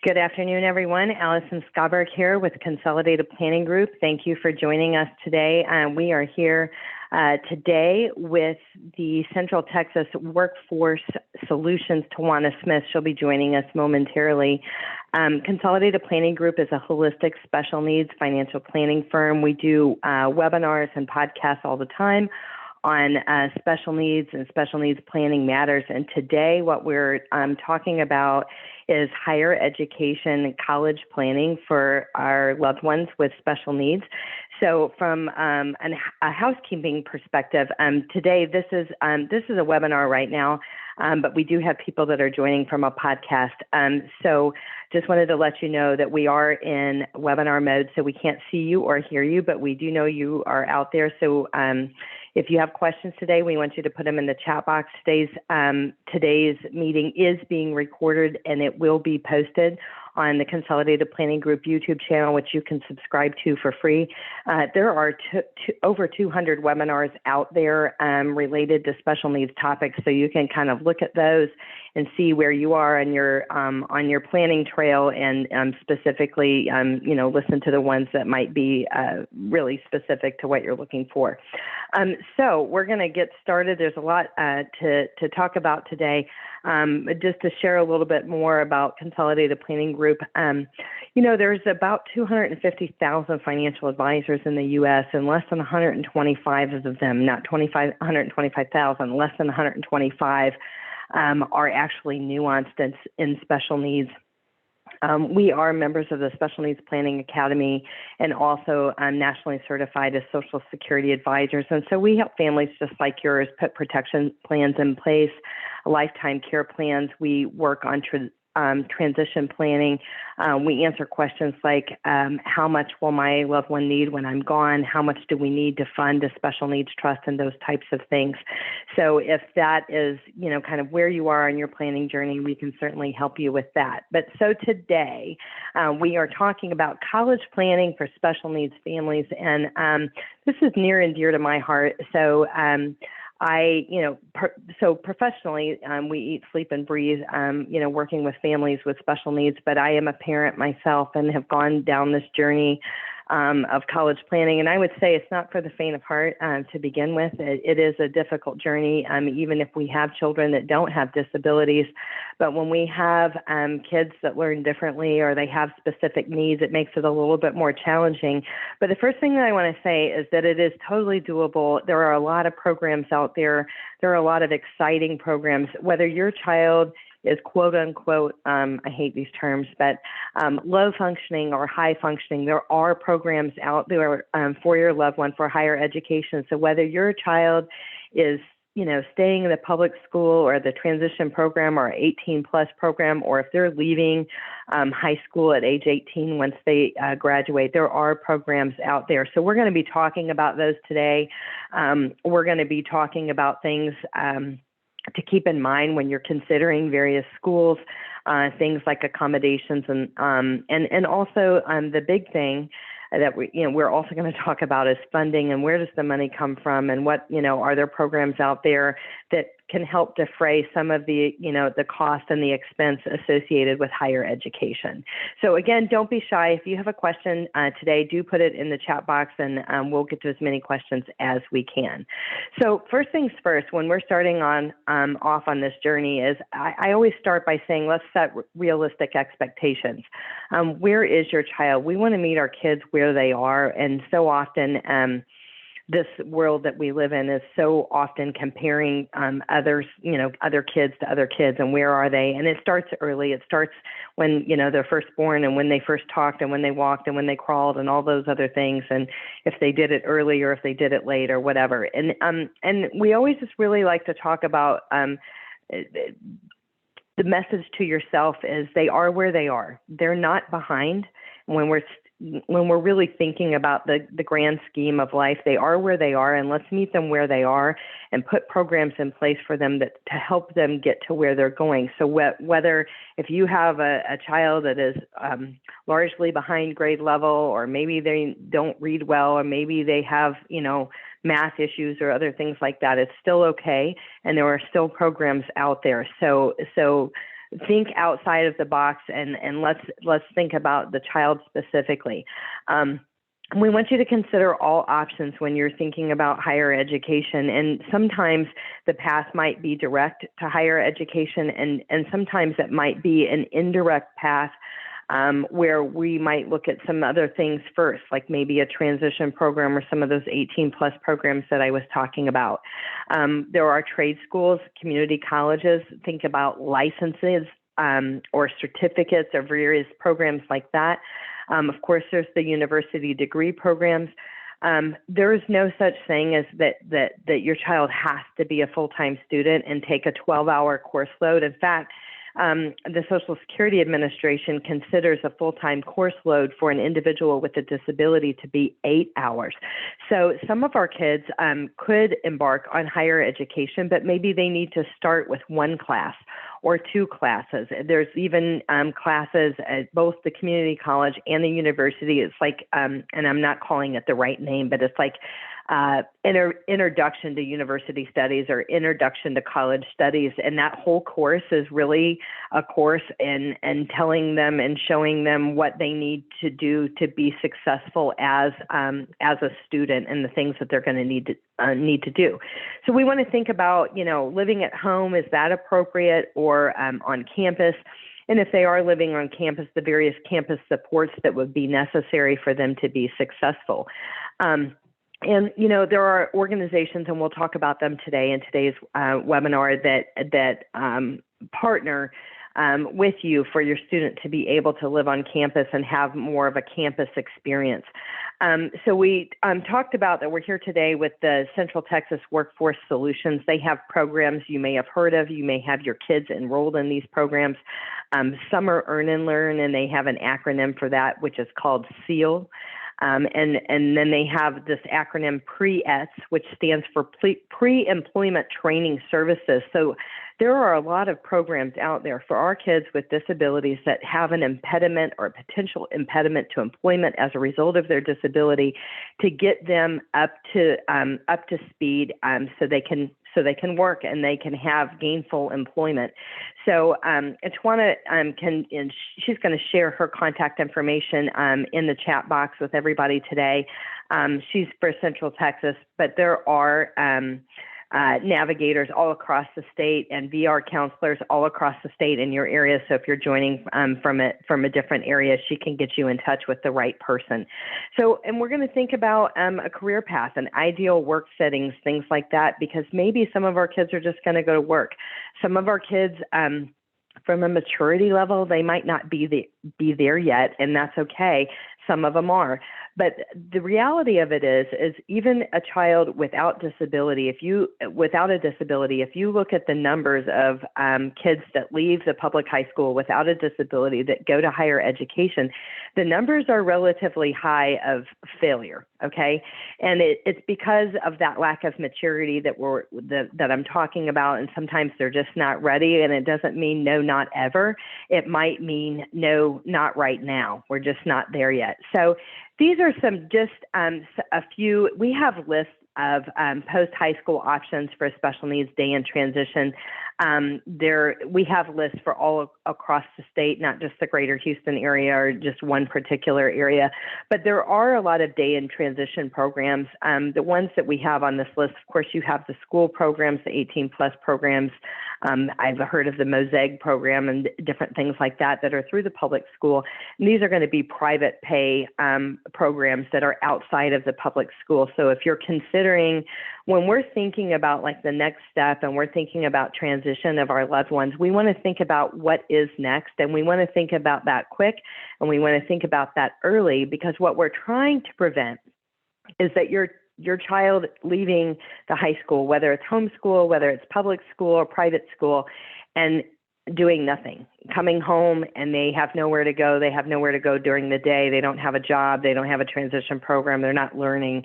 Good afternoon, everyone. Allison Schaberg here with Consolidated Planning Group. Thank you for joining us today. We are here today with the Central Texas Workforce Solutions, Tawana Smith. She'll be joining us momentarily. Consolidated Planning Group is a holistic special needs financial planning firm. We do webinars and podcasts all the time on special needs and special needs planning matters. And today what we're talking about is higher education, college planning for our loved ones with special needs. So from a housekeeping perspective, today this is a webinar right now, but we do have people that are joining from a podcast. So just wanted to let you know that we are in webinar mode, so we can't see you or hear you, but we do know you are out there. So if you have questions today, we want you to put them in the chat box. Today's meeting is being recorded and it will be posted on the Consolidated Planning Group YouTube channel, which you can subscribe to for free. There are over 200 webinars out there related to special needs topics, so you can kind of look at those and see where you are on your planning trail, and specifically, listen to the ones that might be really specific to what you're looking for. So we're going to get started. There's a lot to talk about today. Just to share a little bit more about Consolidated Planning Group, there's about 250,000 financial advisors in the U.S. and less than 125 of them, not 125,000, less than 125 are actually nuanced in special needs. We are members of the Special Needs Planning Academy and also nationally certified as Social Security advisors. And so we help families just like yours put protection plans in place, lifetime care plans. We work on transition planning. We answer questions like, how much will my loved one need when I'm gone? How much do we need to fund a special needs trust, and those types of things. So if that is, kind of where you are on your planning journey, we can certainly help you with that. But so today, we are talking about college planning for special needs families. And this is near and dear to my heart. So so professionally, we eat, sleep, and breathe, working with families with special needs, but I am a parent myself and have gone down this journey of college planning. And I would say it's not for the faint of heart to begin with. It is a difficult journey, even if we have children that don't have disabilities. But when we have kids that learn differently or they have specific needs, it makes it a little bit more challenging. But the first thing that I want to say is that it is totally doable. There are a lot of programs out there. There are a lot of exciting programs, whether your child is quote unquote, I hate these terms, but low functioning or high functioning. There are programs out there for your loved one for higher education. So whether your child is staying in the public school or the transition program or 18 plus program, or if they're leaving high school at age 18 once they graduate, there are programs out there. So we're going to be talking about those today. We're going to be talking about things to keep in mind when you're considering various schools, things like accommodations, and also the big thing that we're also going to talk about is funding, and where does the money come from, and what are there programs out there that can help defray some of the the cost and the expense associated with higher education. So again, don't be shy. If you have a question today, do put it in the chat box, and we'll get to as many questions as we can. So first things first, when we're starting off on this journey, is I always start by saying, let's set realistic expectations. Where is your child? We want to meet our kids where they are, and so often this world that we live in is so often comparing other kids to other kids, and where are they? And it starts early. It starts when they're first born, and when they first talked, and when they walked, and when they crawled, and all those other things. And if they did it early, or if they did it late, or whatever. And we always just really like to talk about the message to yourself is they are where they are. They're not behind. When we're really thinking about the grand scheme of life, they are where they are, and let's meet them where they are and put programs in place for them to help them get to where they're going. So whether if you have a child that is largely behind grade level, or maybe they don't read well, or maybe they have, math issues or other things like that, it's still okay. And there are still programs out there. So think outside of the box, and let's think about the child specifically. We want you to consider all options when you're thinking about higher education. And sometimes the path might be direct to higher education, and sometimes it might be an indirect path where we might look at some other things first, like maybe a transition program or some of those 18+ programs that I was talking about. There are trade schools, community colleges. Think about licenses or certificates or various programs like that. Of course, there's the university degree programs. There is no such thing as that your child has to be a full-time student and take a 12-hour course load. In fact, the Social Security Administration considers a full-time course load for an individual with a disability to be 8 hours. So some of our kids could embark on higher education, but maybe they need to start with one class or two classes. There's even classes at both the community college and the university. It's like, and I'm not calling it the right name, but it's like introduction to university studies or introduction to college studies. And that whole course is really a course in telling them and showing them what they need to do to be successful as a student and the things that they're going to need to do. So we want to think about, living at home, is that appropriate, or on campus? And if they are living on campus, the various campus supports that would be necessary for them to be successful. And, there are organizations, and we'll talk about them today in today's webinar, that partner with you for your student to be able to live on campus and have more of a campus experience. So we talked about that we're here today with the Central Texas Workforce Solutions. They have programs you may have heard of. You may have your kids enrolled in these programs. Some are Earn and Learn, and they have an acronym for that, which is called SEAL. And then they have this acronym PRE-ETS, which stands for Pre-Employment Training Services. So there are a lot of programs out there for our kids with disabilities that have an impediment or a potential impediment to employment as a result of their disability, to get them up to speed so they can work and they can have gainful employment. So Tawana she's going to share her contact information in the chat box with everybody today. She's for Central Texas, but there are navigators all across the state and VR counselors all across the state in your area. So if you're joining from a different area, she can get you in touch with the right person. So, and we're going to think about a career path and ideal work settings, things like that, because maybe some of our kids are just going to go to work. Some of our kids, from a maturity level, they might not be there yet, and that's okay. Some of them are. But the reality of it is even a child without a disability, if you look at the numbers of kids that leave the public high school without a disability that go to higher education, the numbers are relatively high of failure, okay? And it's because of that lack of maturity that I'm talking about, and sometimes they're just not ready, and it doesn't mean no, not ever. It might mean no, not right now. We're just not there yet. So these are a few. We have lists of post-high school options for a special needs day in transition. We have lists for all across the state, not just the greater Houston area or just one particular area, but there are a lot of day in transition programs. The ones that we have on this list, of course, you have the school programs, the 18+ programs. I've heard of the Mosaic program and different things like that are through the public school. And these are going to be private pay programs that are outside of the public school. So if you're considering, when we're thinking about like the next step and we're thinking about transition of our loved ones, we want to think about what is next, and we want to think about that quick, and we want to think about that early, because what we're trying to prevent is that your child leaving the high school, whether it's homeschool, whether it's public school or private school, and doing nothing, coming home and they have nowhere to go. They have nowhere to go during the day. They don't have a job. They don't have a transition program. They're not learning.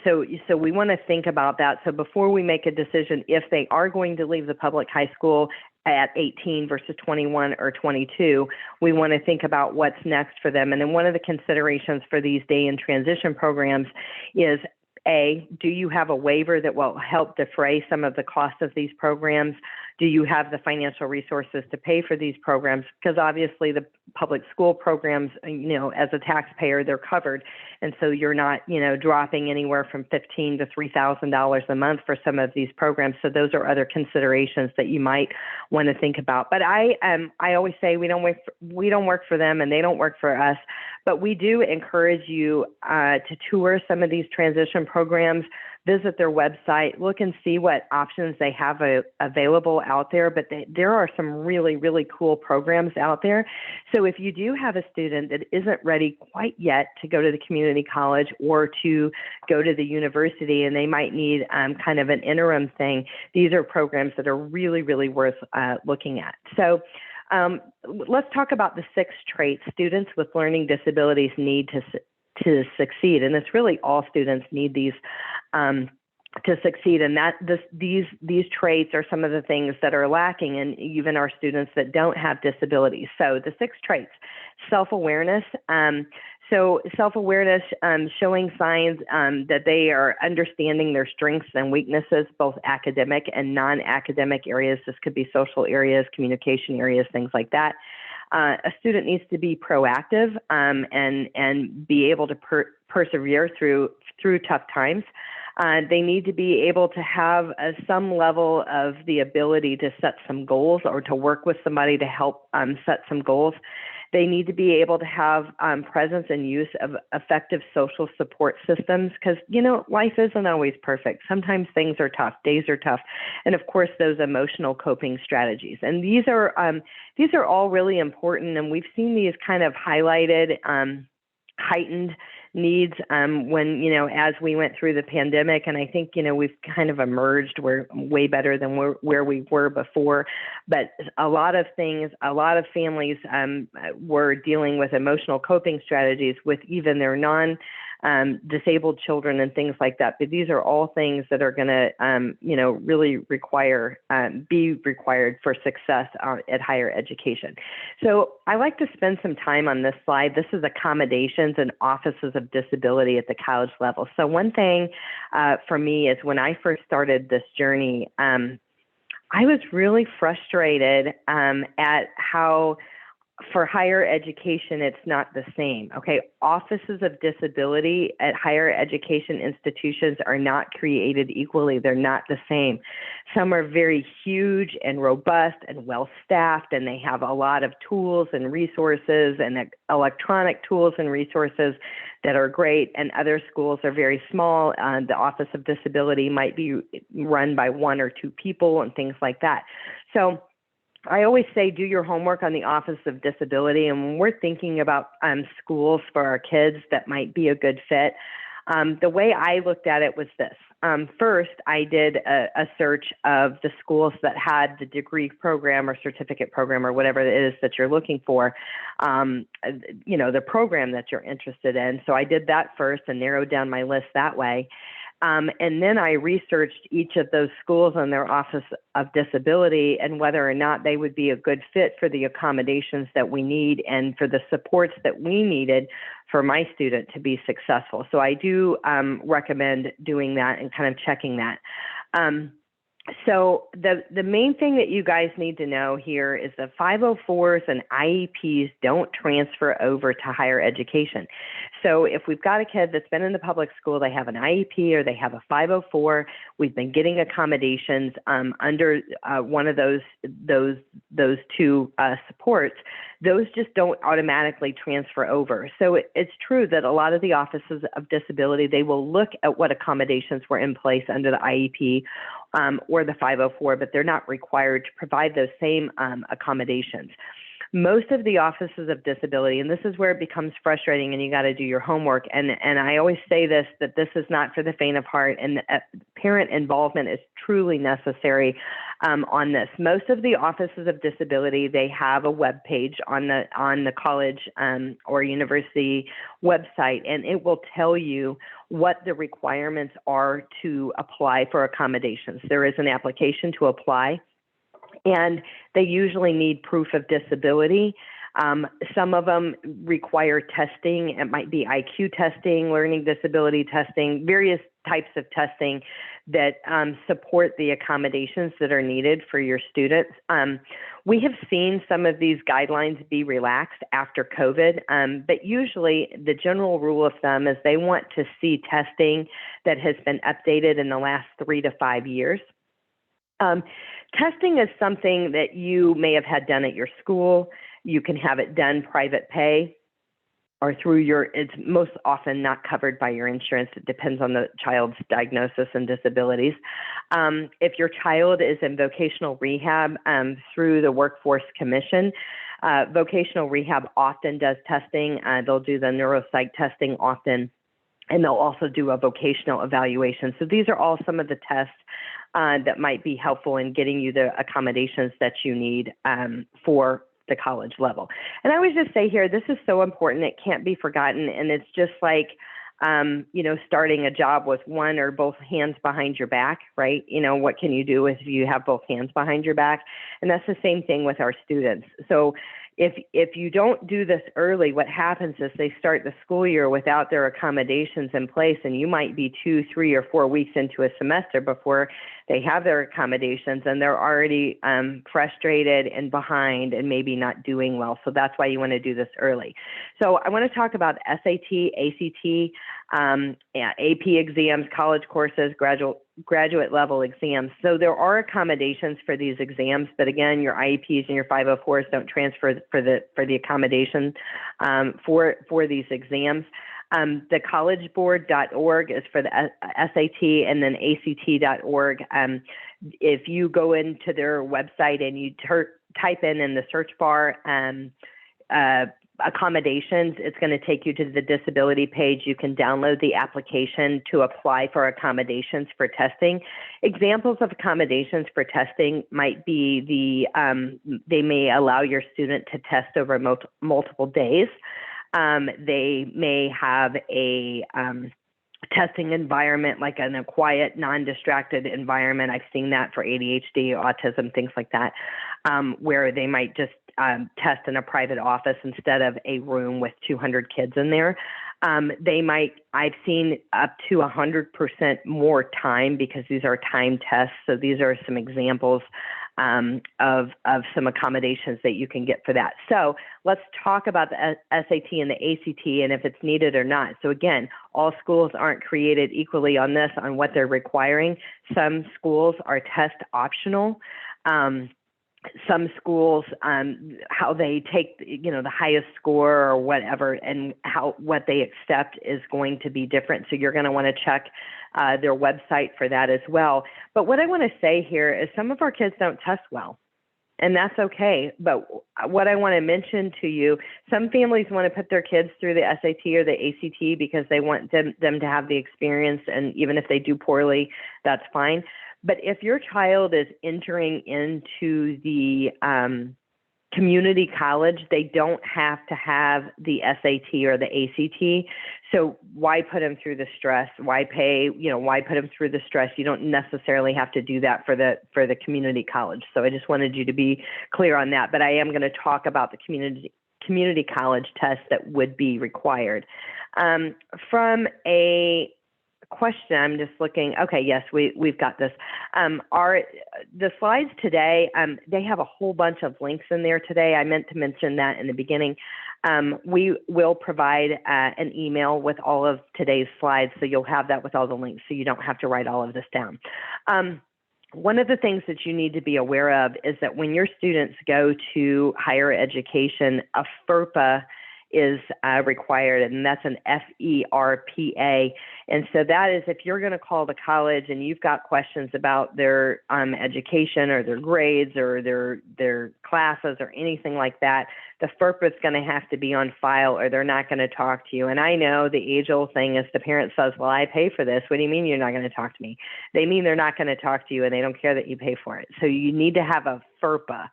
So we want to think about that. So before we make a decision, if they are going to leave the public high school at 18 versus 21 or 22, we want to think about what's next for them. And then one of the considerations for these day in transition programs is do you have a waiver that will help defray some of the cost of these programs? Do you have the financial resources to pay for these programs? Because obviously the public school programs, as a taxpayer, they're covered. And so you're not, dropping anywhere from $1,500 to $3,000 a month for some of these programs. So those are other considerations that you might want to think about. But I always say we don't work for them and they don't work for us. But we do encourage you to tour some of these transition programs, visit their website, look and see what options they have available out there. But there are some really, really cool programs out there. So if you do have a student that isn't ready quite yet to go to the community college or to go to the university, and they might need kind of an interim thing, these are programs that are really, really worth looking at. So let's talk about the 6 traits students with learning disabilities need to succeed. And it's really all students need these to succeed. And these traits are some of the things that are lacking in even our students that don't have disabilities. So the 6 traits: self-awareness. So self-awareness, showing signs that they are understanding their strengths and weaknesses, both academic and non-academic areas. This could be social areas, communication areas, things like that. A student needs to be proactive and be able to persevere through tough times. They need to be able to have some level of the ability to set some goals or to work with somebody to help set some goals. They need to be able to have presence and use of effective social support systems because, life isn't always perfect. Sometimes things are tough, days are tough. And of course, those emotional coping strategies. And these are all really important. And we've seen these kind of highlighted, heightened needs when, as we went through the pandemic. And I think, we've kind of emerged. We're way better than where we were before. But a lot of families were dealing with emotional coping strategies with even their disabled children and things like that. But these are all things that are going to, really be required for success at higher education. So I like to spend some time on this slide. This is accommodations and offices of disability at the college level. So one thing for me is when I first started this journey, I was really frustrated at how for higher education, it's not the same. Okay, offices of disability at higher education institutions are not created equally. They're not the same. Some are very huge and robust and well-staffed, and they have a lot of tools and resources and electronic tools and resources that are great, and other schools are very small. The Office of Disability might be run by 1 or 2 people and things like that. So I always say do your homework on the Office of Disability, and when we're thinking about schools for our kids that might be a good fit, the way I looked at it was this. First, I did a search of the schools that had the degree program or certificate program or whatever it is that you're looking for, the program that you're interested in. So I did that first and narrowed down my list that way. And then I researched each of those schools and their Office of Disability and whether or not they would be a good fit for the accommodations that we need and for the supports that we needed for my student to be successful. So I do recommend doing that and kind of checking that. So the main thing that you guys need to know here is that 504s and IEPs don't transfer over to higher education. So if we've got a kid that's been in the public school, they have an IEP or they have a 504, we've been getting accommodations under one of those 2 supports, those just don't automatically transfer over. So it's true that a lot of the offices of disability, they will look at what accommodations were in place under the IEP or the 504, but they're not required to provide those same accommodations. Most of the offices of disability, and this is where it becomes frustrating and you got to do your homework, and I always say this, that this is not for the faint of heart, and parent involvement is truly necessary on this. Most of the offices of disability, they have a web page on the college or university website, and it will tell you what the requirements are to apply for accommodations. There is an application to apply, and they usually need proof of disability. Some of them require testing. It might be IQ testing, learning disability testing, various types of testing that support the accommodations that are needed for your students. We have seen some of these guidelines be relaxed after COVID, but usually the general rule of thumb is they want to see testing that has been updated in the last 3 to 5 years. Testing is something that you may have had done at your school. You can have it done private pay or through it's most often not covered by your insurance. It depends on the child's diagnosis and disabilities. If your child is in vocational rehab through the Workforce Commission, vocational rehab often does testing. They'll do the neuropsych testing often, and they'll also do a vocational evaluation. So these are all some of the tests that might be helpful in getting you the accommodations that you need for the college level. And I always just say here, this is so important. It can't be forgotten. And it's just like, starting a job with one or both hands behind your back, right? What can you do if you have both hands behind your back? And that's the same thing with our students. So if you don't do this early, what happens is they start the school year without their accommodations in place, and you might be 2, 3, or 4 weeks into a semester before they have their accommodations, and they're already frustrated and behind and maybe not doing well. So that's why you want to do this early. So I want to talk about SAT, ACT, AP exams, college courses, graduate level exams. So there are accommodations for these exams, but again, your IEPs and your 504s don't transfer for the accommodation for these exams. The collegeboard.org is for the SAT, and then ACT.org. If you go into their website and you type in the search bar accommodations, it's going to take you to the disability page. You can download the application to apply for accommodations for testing. Examples of accommodations for testing might be they may allow your student to test over multiple days. They may have a testing environment, like in a quiet, non-distracted environment. I've seen that for ADHD, autism, things like that, where they might just test in a private office instead of a room with 200 kids in there. I've seen up to 100% more time, because these are time tests. So these are some examples of some accommodations that you can get for that. So let's talk about the SAT and the ACT and if it's needed or not. So again, all schools aren't created equally on what they're requiring. Some schools are test optional. Some schools, how they take, the highest score or whatever, and what they accept is going to be different. So you're going to want to check their website for that as well. But what I want to say here is some of our kids don't test well, and that's okay. But what I want to mention to you, some families want to put their kids through the SAT or the ACT because they want them to have the experience, and even if they do poorly, that's fine. But if your child is entering into the community college, they don't have to have the SAT or the ACT. So why put them through the stress? Why pay? Why put them through the stress? You don't necessarily have to do that for the community college. So I just wanted you to be clear on that. But I am going to talk about the community college test that would be required. From a question, I'm just looking. Okay, yes, we've got this. The slides today, they have a whole bunch of links in there today. I meant to mention that in the beginning. We will provide an email with all of today's slides, so you'll have that with all the links, so you don't have to write all of this down. One of the things that you need to be aware of is that when your students go to higher education, a FERPA is required, and that's an FERPA. And so that is, if you're going to call the college and you've got questions about their education or their grades or their classes or anything like that, the FERPA is going to have to be on file, or they're not going to talk to you. And I know the age-old thing is the parent says, well, I pay for this. What do you mean you're not going to talk to me? They mean they're not going to talk to you, and they don't care that you pay for it. So you need to have a FERPA.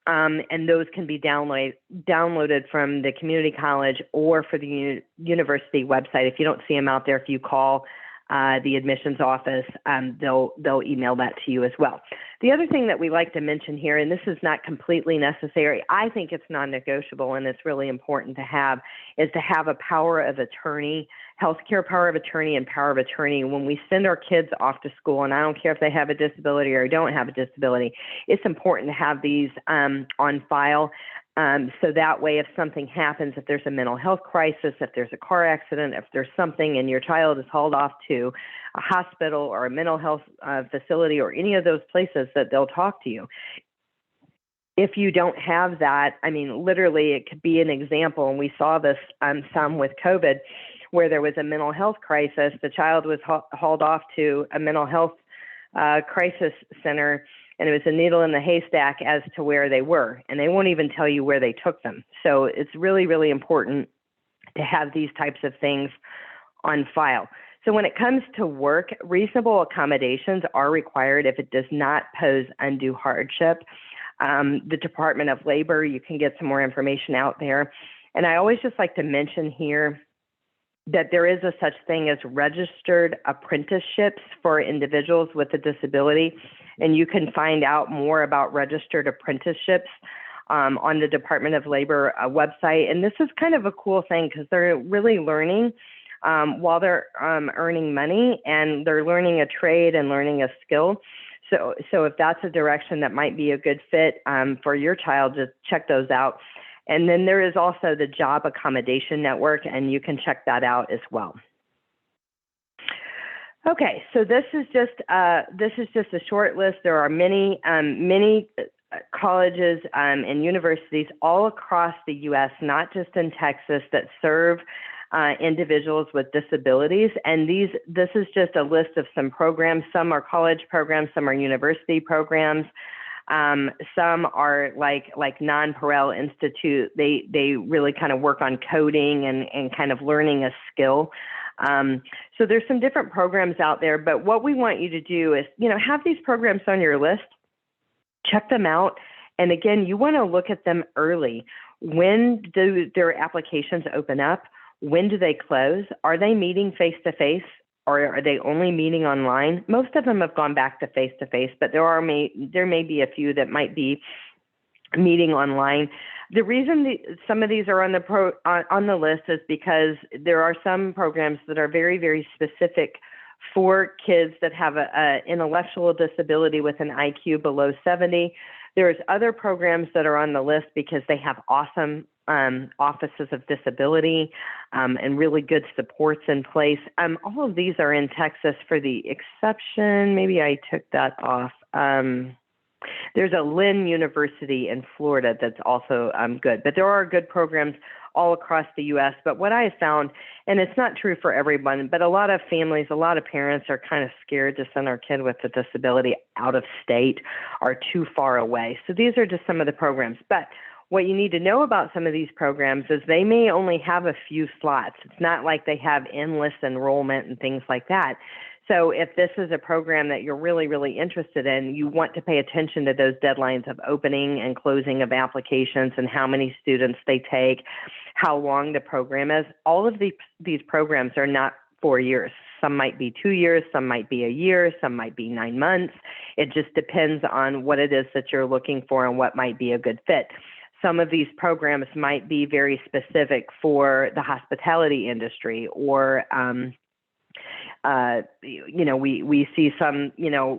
And those can be downloaded from the community college or for the university website. If you don't see them out there, if you call the admissions office, they'll email that to you as well. The other thing that we like to mention here, and this is not completely necessary, I think it's non-negotiable and it's really important to have, is to have a power of attorney, healthcare power of attorney and power of attorney when we send our kids off to school. And I don't care if they have a disability or don't have a disability, it's important to have these on file. So that way, if something happens, if there's a mental health crisis, if there's a car accident, if there's something and your child is hauled off to a hospital or a mental health facility or any of those places, that they'll talk to you. If you don't have that, I mean, literally, it could be an example, and we saw this some with COVID, where there was a mental health crisis. The child was hauled off to a mental health crisis center, and it was a needle in the haystack as to where they were, and they won't even tell you where they took them. So it's really, really important to have these types of things on file. So when it comes to work, reasonable accommodations are required if it does not pose undue hardship. The Department of Labor, you can get some more information out there. And I always just like to mention here that there is a such thing as registered apprenticeships for individuals with a disability. And you can find out more about registered apprenticeships on the Department of Labor website. And this is kind of a cool thing because they're really learning while they're earning money, and they're learning a trade and learning a skill. So if that's a direction that might be a good fit for your child, just check those out. And then there is also the Job Accommodation Network, and you can check that out as well. Okay, so this is just a short list. There are many colleges and universities all across the U.S., not just in Texas, that serve individuals with disabilities. And this is just a list of some programs. Some are college programs, some are university programs. Some are like Non-Pareil Institute. They really kind of work on coding and kind of learning a skill. So there's some different programs out there, but what we want you to do is, have these programs on your list, check them out. And again, you want to look at them early. When do their applications open up? When do they close? Are they meeting face-to-face? Or are they only meeting online? Most of them have gone back to face-to-face, but there may be a few that might be meeting online. The reason some of these are on the list is because there are some programs that are very, very specific for kids that have an intellectual disability with an IQ below 70. There's other programs that are on the list because they have awesome offices of disability and really good supports in place. All of these are in Texas, for the exception, maybe I took that off. There's a Lynn University in Florida that's also good, but there are good programs all across the U.S. But what I have found, and it's not true for everyone, but a lot of families, a lot of parents are kind of scared to send our kid with a disability out of state or too far away. So these are just some of the programs. But what you need to know about some of these programs is they may only have a few slots. It's not like they have endless enrollment and things like that. So if this is a program that you're really, really interested in, you want to pay attention to those deadlines of opening and closing of applications and how many students they take, how long the program is. All of these programs are not 4 years. Some might be 2 years, some might be a year, some might be 9 months. It just depends on what it is that you're looking for and what might be a good fit. Some of these programs might be very specific for the hospitality industry, or we see some,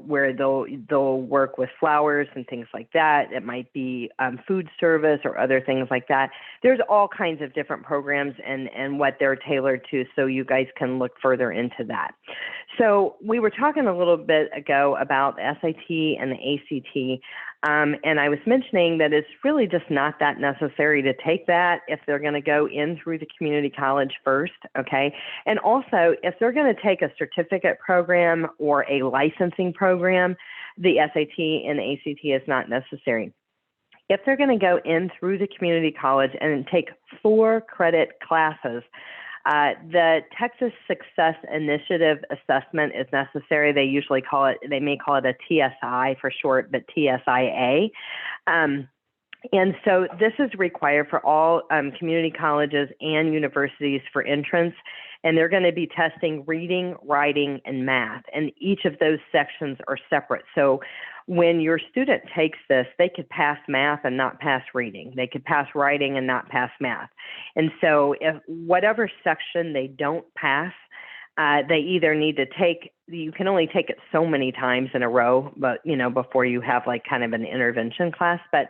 where they'll work with flowers and things like that. It might be food service or other things like that. There's all kinds of different programs and what they're tailored to, so you guys can look further into that. So we were talking a little bit ago about the SAT and the ACT. And I was mentioning that it's really just not that necessary to take that if they're going to go in through the community college first, okay? And also, if they're going to take a certificate program or a licensing program, the SAT and the ACT is not necessary. If they're going to go in through the community college and take 4 credit classes, the Texas Success Initiative Assessment is necessary. They may call it a TSI for short, but TSIA. And so this is required for all community colleges and universities for entrance. and they're going to be testing reading, writing, and math. And each of those sections are separate. So when your student takes this, they could pass math and not pass reading. They could pass writing and not pass math. And so if whatever section they don't pass, they either need to take, you can only take it so many times in a row, but before you have like kind of an intervention class, but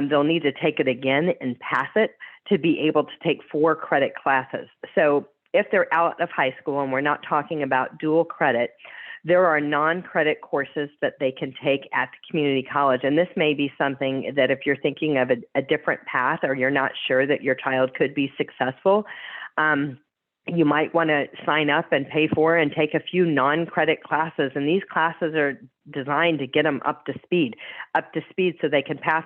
they'll need to take it again and pass it to be able to take 4 credit classes. So if they're out of high school, and we're not talking about dual credit, there are non-credit courses that they can take at the community college. And this may be something that if you're thinking of a different path, or you're not sure that your child could be successful, you might want to sign up and pay for and take a few non-credit classes. And these classes are designed to get them up to speed so they can pass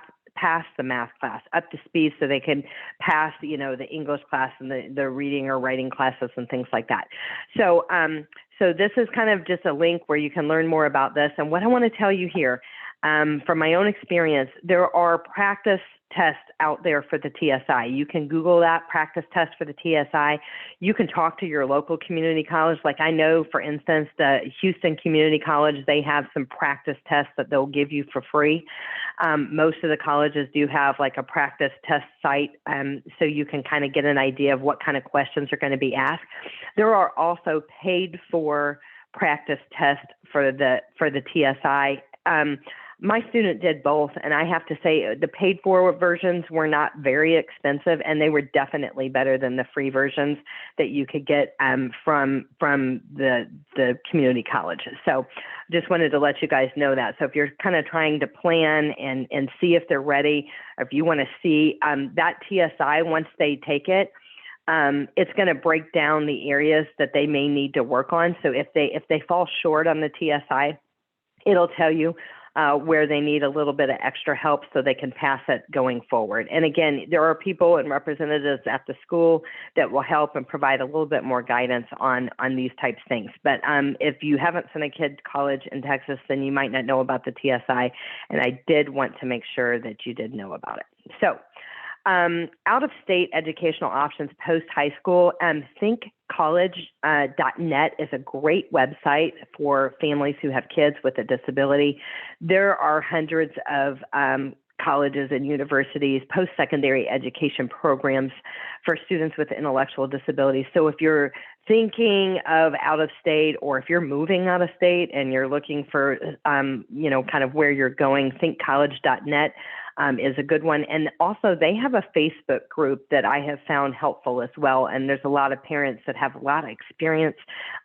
the math class, up to speed so they can pass, the English class and the reading or writing classes and things like that. So, so this is kind of just a link where you can learn more about this. And what I want to tell you here, from my own experience, there are practice tests out there for the TSI. You can Google that, practice test for the TSI. You can talk to your local community college. Like I know, for instance, the Houston Community College, they have some practice tests that they'll give you for free. Most of the colleges do have like a practice test site, so you can kind of get an idea of what kind of questions are going to be asked. There are also paid for practice tests for the TSI. My student did both, and I have to say the paid for versions were not very expensive, and they were definitely better than the free versions that you could get from the community colleges. So just wanted to let you guys know that. So if you're kind of trying to plan and see if they're ready, or if you want to see that TSI, once they take it, it's going to break down the areas that they may need to work on. So if they fall short on the TSI, it'll tell you where they need a little bit of extra help so they can pass it going forward. And again, there are people and representatives at the school that will help and provide a little bit more guidance on these types of things. But if you haven't sent a kid to college in Texas, then you might not know about the TSI. And I did want to make sure that you did know about it. So out-of-state educational options post-high school, thinkcollege.net is a great website for families who have kids with a disability. There are hundreds of colleges and universities, post-secondary education programs for students with intellectual disabilities. So if you're thinking of out of state, or if you're moving out of state and you're looking for, kind of where you're going, thinkcollege.net is a good one. And also they have a Facebook group that I have found helpful as well. And there's a lot of parents that have a lot of experience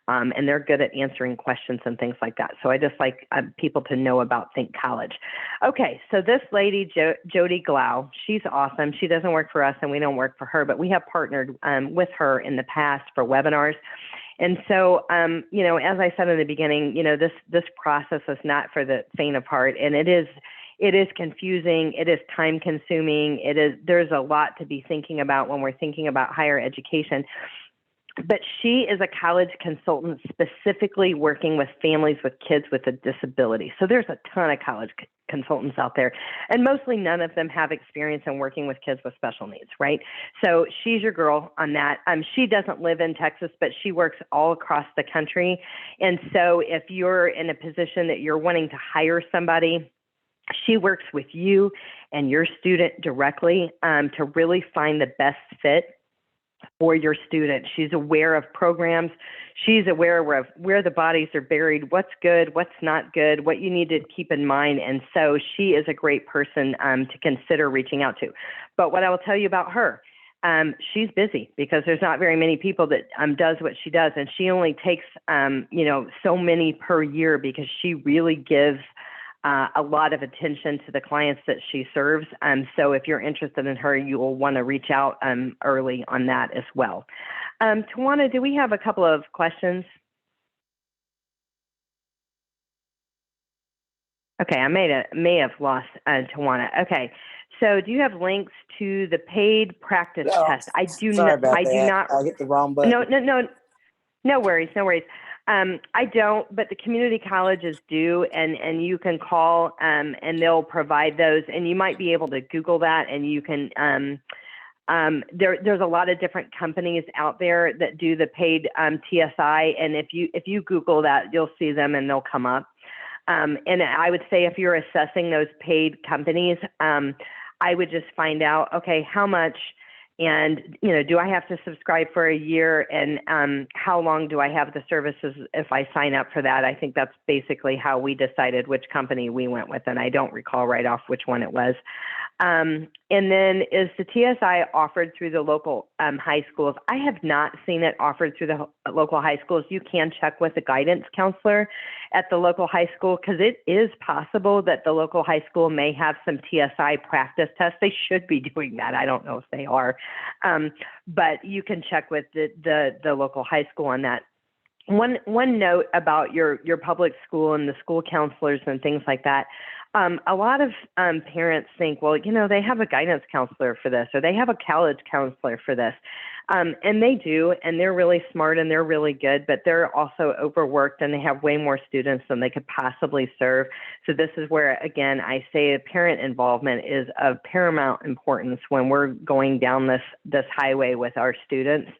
and they're good at answering questions and things like that. So I just like people to know about Think College. Okay, so this lady, Jody Glau, she's awesome. She doesn't work for us and we don't work for her, but we have partnered with her in the past for webinars. And so, as I said in the beginning, this process is not for the faint of heart, and it is confusing. It is time consuming. There's a lot to be thinking about when we're thinking about higher education. But she is a college consultant specifically working with families with kids with a disability. So there's a ton of college consultants out there, and mostly none of them have experience in working with kids with special needs, right? So she's your girl on that. She doesn't live in Texas, but she works all across the country. And so if you're in a position that you're wanting to hire somebody, she works with you and your student directly to really find the best fit for your student. She's aware of programs. She's aware of where the bodies are buried, what's good, what's not good, what you need to keep in mind. And so she is a great person to consider reaching out to. But what I will tell you about her, she's busy because there's not very many people that does what she does. And she only takes, so many per year because she really gives a lot of attention to the clients that she serves. So if you're interested in her, you will want to reach out early on that as well. Tawana, do we have a couple of questions? Okay, I may have lost Tawana. Okay, so do you have links to the paid practice test? I do not. I hit the wrong button. No worries. I don't, but the community colleges do, and you can call and they'll provide those, and you might be able to Google that, and you can there's a lot of different companies out there that do the paid TSI, and if you Google that, you'll see them and they'll come up. And I would say if you're assessing those paid companies, I would just find out, okay, how much, and do I have to subscribe for a year, and how long do I have the services if I sign up for that? I think that's basically how we decided which company we went with, and I don't recall right off which one it was. And then is the TSI offered through the local high schools? I have not seen it offered through the local high schools. You can check with the guidance counselor at the local high school, because it is possible that the local high school may have some TSI practice tests. They should be doing that. I don't know if they are, but you can check with the local high school on that. One note about your public school and the school counselors and things like that. A lot of parents think, well, they have a guidance counselor for this, or they have a college counselor for this. And they do, and they're really smart and they're really good, but they're also overworked and they have way more students than they could possibly serve. So this is where, again, I say parent involvement is of paramount importance when we're going down this highway with our students.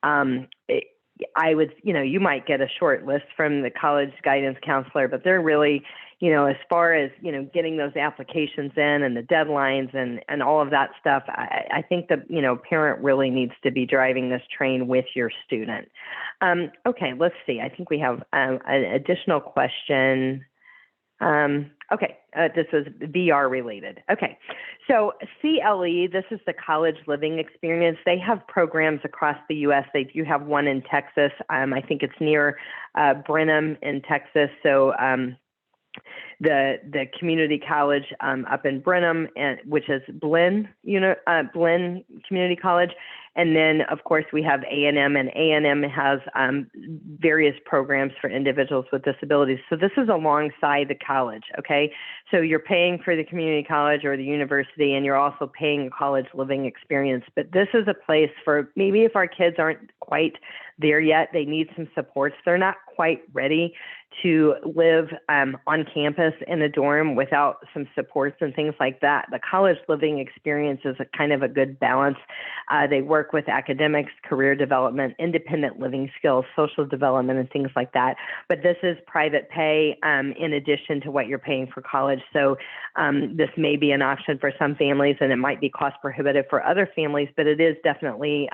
I would, you might get a short list from the college guidance counselor, but they're really, as far as, getting those applications in and the deadlines and all of that stuff, I think the, parent really needs to be driving this train with your student. Okay, let's see. I think we have an additional question. Okay, this was VR related. Okay, so CLE, this is the College Living Experience. They have programs across the U.S. They do have one in Texas. I think it's near Brenham in Texas. So the community college up in Brenham, which is Blinn Community College. And then, of course, we have A&M, and A&M has various programs for individuals with disabilities. So this is alongside the college, okay? So you're paying for the community college or the university, and you're also paying a college living experience. But this is a place for maybe if our kids aren't quite there yet, they need some supports. They're not quite ready to live on campus in a dorm without some supports and things like that. The college living experience is a kind of a good balance. They work with academics, career development, independent living skills, social development, and things like that. But this is private pay in addition to what you're paying for college. So this may be an option for some families, and it might be cost prohibitive for other families, but it is definitely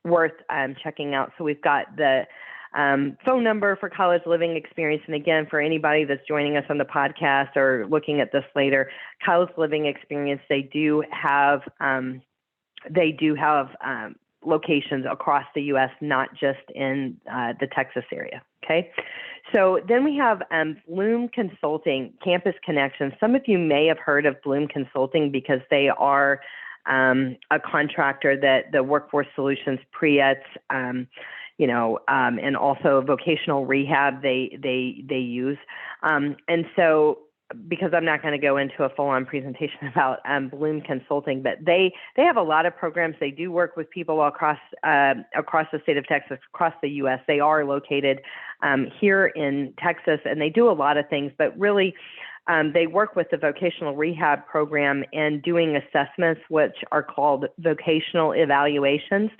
worth checking out. So we've got the phone number for College Living Experience. And again, for anybody that's joining us on the podcast or looking at this later, College Living Experience, they do have locations across the U.S., not just in the Texas area. Okay. So then we have Bloom Consulting, Campus Connections. Some of you may have heard of Bloom Consulting because they are a contractor that the Workforce Solutions, PREETs, and also vocational rehab they use. And so, because I'm not going to go into a full-on presentation about Bloom Consulting, but they have a lot of programs. They do work with people across the state of Texas, across the U.S. They are located here in Texas, and they do a lot of things, but really they work with the vocational rehab program and doing assessments, which are called vocational evaluations.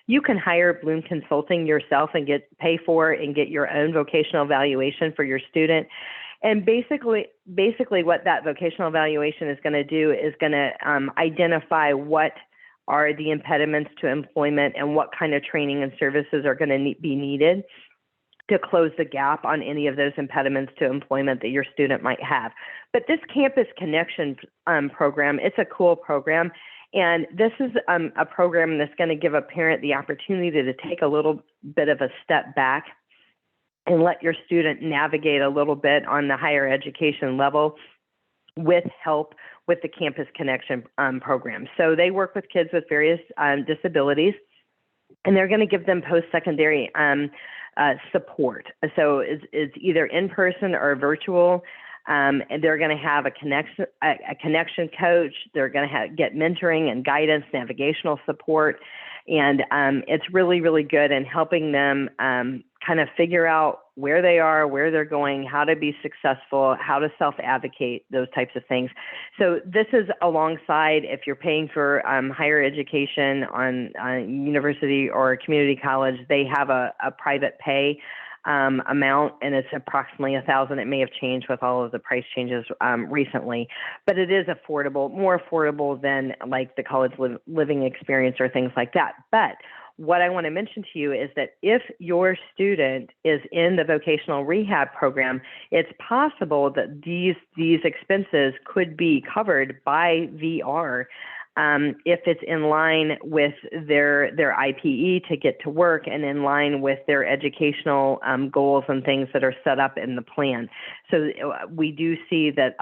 You can hire Bloom Consulting yourself and pay for and get your own vocational evaluation for your student. And basically what that vocational evaluation is going to do is going to identify what are the impediments to employment and what kind of training and services are going to be needed to close the gap on any of those impediments to employment that your student might have. But this Campus Connection program, it's a cool program. And this is a program that's going to give a parent the opportunity to take a little bit of a step back and let your student navigate a little bit on the higher education level with help with the Campus Connection program. So they work with kids with various disabilities, and they're going to give them post-secondary support. So it's either in person or virtual. And they're going to have a connection coach. They're going to get mentoring and guidance, navigational support. And it's really, really good in helping them kind of figure out where they are, where they're going, how to be successful, how to self-advocate, those types of things. So this is alongside, if you're paying for higher education on university or community college, they have a private pay amount, and it's approximately $1,000. It may have changed with all of the price changes recently, but it is affordable, more affordable than like the college living experience or things like that. But what I want to mention to you is that if your student is in the vocational rehab program, it's possible that these expenses could be covered by VR. If it's in line with their IPE to get to work and in line with their educational goals and things that are set up in the plan. So we do see that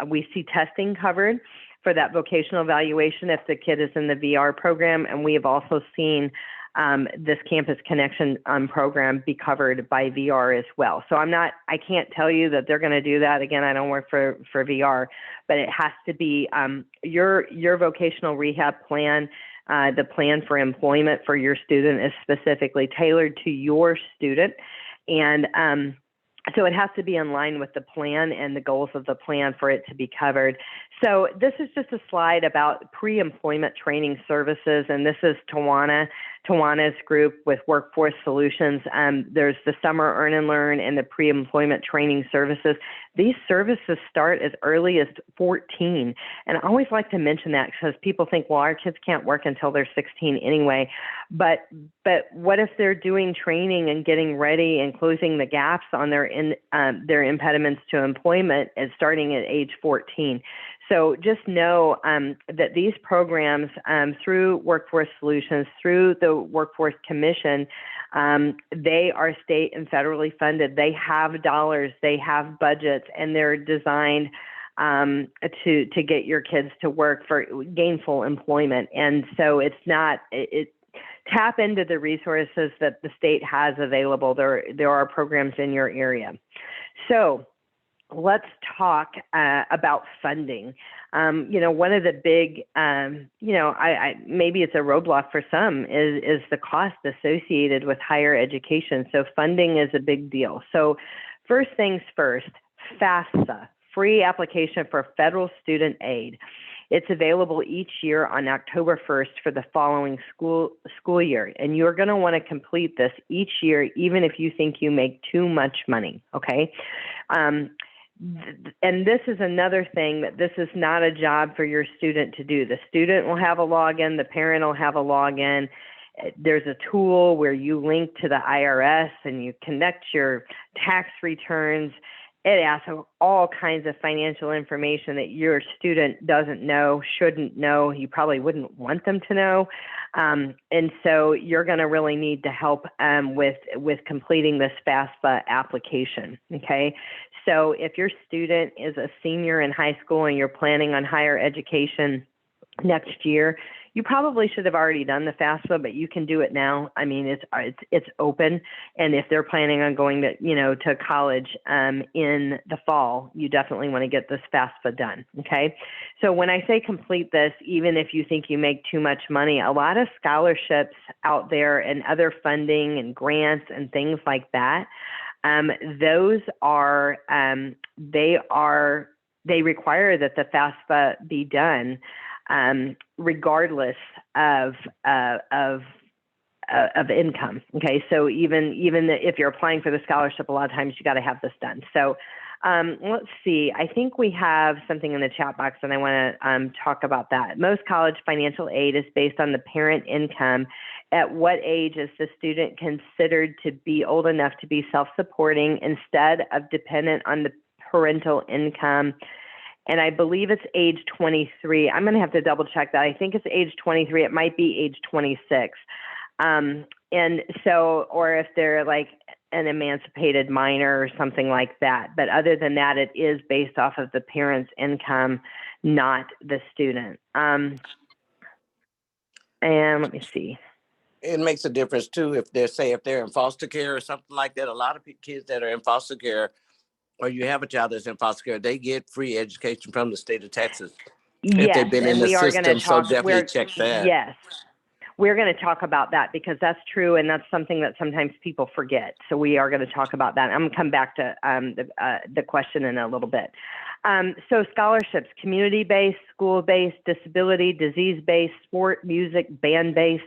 we see testing covered for that vocational evaluation if the kid is in the VR program, and we have also seen this Campus Connection program be covered by VR as well. So I can't tell you that they're going to do that. Again, I don't work for VR, but it has to be your vocational rehab plan. The plan for employment for your student is specifically tailored to your student. And so it has to be in line with the plan and the goals of the plan for it to be covered. So this is just a slide about pre-employment training services, and this is Tawana's group with Workforce Solutions. There's the Summer Earn and Learn and the pre-employment training services. These services start as early as 14. And I always like to mention that because people think, well, our kids can't work until they're 16 anyway. But what if they're doing training and getting ready and closing the gaps on their impediments to employment and starting at age 14? So just know that these programs through Workforce Solutions, through the Workforce Commission, they are state and federally funded. They have dollars, they have budgets, and they're designed to get your kids to work for gainful employment. And so tap into the resources that the state has available. There are programs in your area. So let's talk about funding. One of the big, maybe it's a roadblock for some is the cost associated with higher education. So funding is a big deal. So first things first, FAFSA, free application for federal student aid. It's available each year on October 1st for the following school year. And you're going to want to complete this each year, even if you think you make too much money, okay? And this is another thing, that this is not a job for your student to do. The student will have a login, the parent will have a login. There's a tool where you link to the IRS and you connect your tax returns. It asks all kinds of financial information that your student doesn't know, shouldn't know. You probably wouldn't want them to know. And so you're going to really need to help with completing this FAFSA application, okay? So if your student is a senior in high school and you're planning on higher education next year, you probably should have already done the FAFSA, but you can do it now. I mean, it's open, and if they're planning on going to college in the fall, you definitely want to get this FAFSA done. Okay, so when I say complete this, even if you think you make too much money, a lot of scholarships out there and other funding and grants and things like that, those are they require that the FAFSA be done. Regardless of income. Okay, so even if you're applying for the scholarship, a lot of times you got to have this done. So let's see. I think we have something in the chat box, and I want to talk about that. Most college financial aid is based on the parent income. At what age is the student considered to be old enough to be self-supporting instead of dependent on the parental income? And I believe it's age 23. I'm going to have to double check that. I think it's age 23. It might be age 26. And so, or if they're like an emancipated minor or something like that. But other than that, it is based off of the parent's income, not the student. And let me see. It makes a difference too if they're in foster care or something like that. A lot of kids that are in foster care, or you have a child that's in foster care, they get free education from the state of Texas. Yes, if they've been in the system, so definitely check that. Yes. we're going to talk about that because that's true, and that's something that sometimes people forget. So we are going to talk about that. I'm going to come back to the question in a little bit. So scholarships, community-based, school-based, disability, disease-based, sport, music, band-based.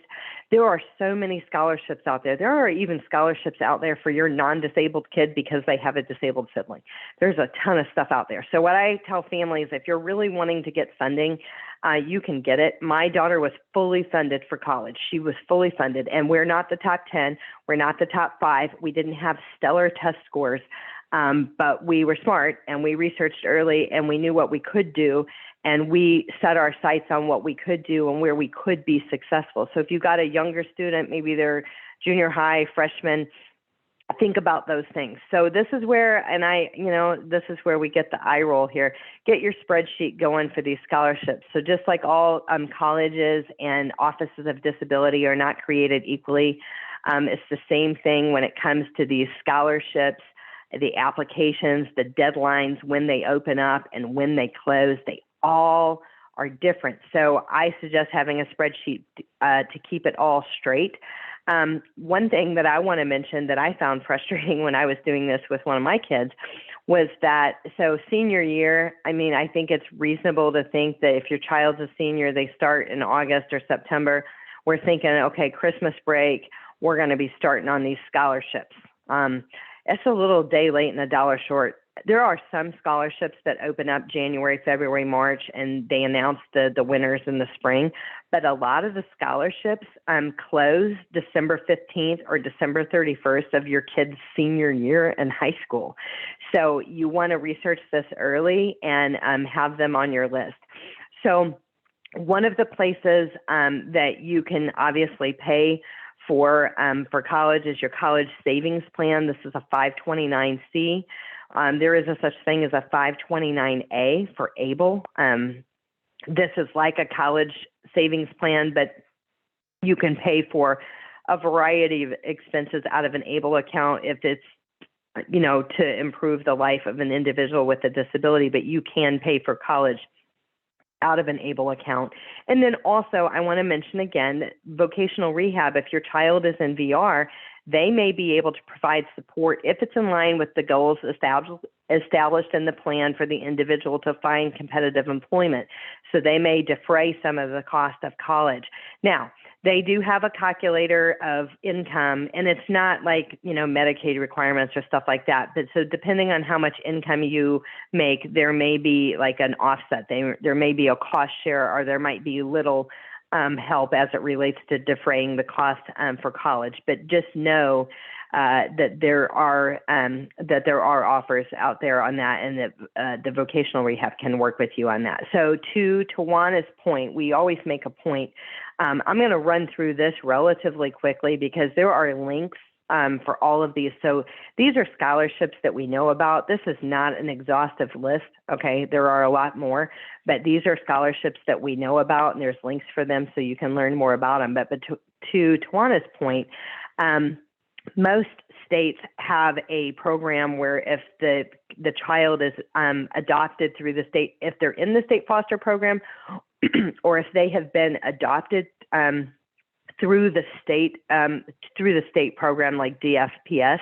There are so many scholarships out there. There are even scholarships out there for your non-disabled kid because they have a disabled sibling. There's a ton of stuff out there. So what I tell families, if you're really wanting to get funding, you can get it. My daughter was fully funded for college. She was fully funded, and we're not the top 10. We're not the top 5. We didn't have stellar test scores, but we were smart, and we researched early, and we knew what we could do, and we set our sights on what we could do and where we could be successful. So if you got a younger student, maybe they're junior high, freshman, think about those things. So this is where, this is where we get the eye roll here. Get your spreadsheet going for these scholarships. So just like all colleges and offices of disability are not created equally, it's the same thing when it comes to these scholarships, the applications, the deadlines, when they open up and when they close, they all are different. So I suggest having a spreadsheet to keep it all straight. One thing that I want to mention that I found frustrating when I was doing this with one of my kids was that, so senior year, I think it's reasonable to think that if your child's a senior, they start in August or September, we're thinking, okay, Christmas break, we're going to be starting on these scholarships. It's a little day late and a dollar short. There are some scholarships that open up January, February, March, and they announce the winners in the spring. But a lot of the scholarships close December 15th or December 31st of your kid's senior year in high school. So you want to research this early and have them on your list. So one of the places that you can obviously pay for college is your college savings plan. This is a 529C. There is a such thing as a 529A for ABLE. This is like a college savings plan, but you can pay for a variety of expenses out of an ABLE account if it's, to improve the life of an individual with a disability, but you can pay for college out of an ABLE account. And then also, I want to mention again, vocational rehab, if your child is in VR, they may be able to provide support if it's in line with the goals established in the plan for the individual to find competitive employment. So they may defray some of the cost of college. Now, they do have a calculator of income, and it's not like, Medicaid requirements or stuff like that. But so depending on how much income you make, there may be like an offset. There may be a cost share, or there might be little help as it relates to defraying the cost for college. But just know that there are offers out there on that, and that the vocational rehab can work with you on that. So to Tawana's point, we always make a point. I'm going to run through this relatively quickly because there are links for all of these. So these are scholarships that we know about. This is not an exhaustive list. Okay, there are a lot more, but these are scholarships that we know about, and there's links for them so you can learn more about them. But to Tawana's point, most states have a program where if the child is adopted through the state, if they're in the state foster program, or if they have been adopted through the state program like DFPS,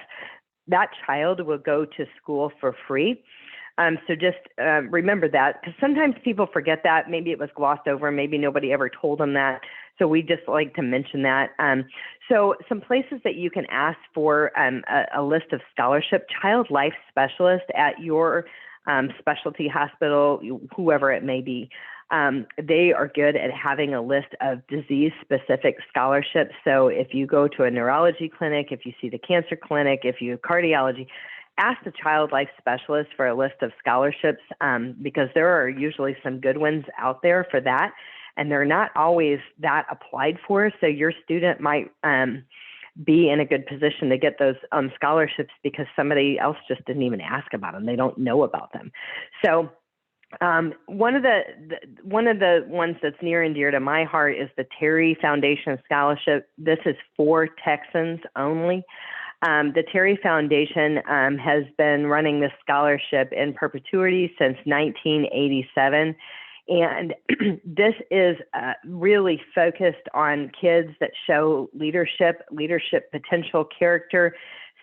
that child will go to school for free. So just remember that, because sometimes people forget that. Maybe it was glossed over. Maybe nobody ever told them that. So we just like to mention that. So some places that you can ask for a list of scholarship, child life specialist at your specialty hospital, whoever it may be. They are good at having a list of disease-specific scholarships. So if you go to a neurology clinic, if you see the cancer clinic, if you have cardiology, ask the child life specialist for a list of scholarships because there are usually some good ones out there for that, and they're not always that applied for. So your student might be in a good position to get those scholarships because somebody else just didn't even ask about them. They don't know about them. So one of the ones that's near and dear to my heart is the Terry Foundation Scholarship. This is for Texans only. The Terry Foundation has been running this scholarship in perpetuity since 1987. And this is really focused on kids that show leadership potential, character.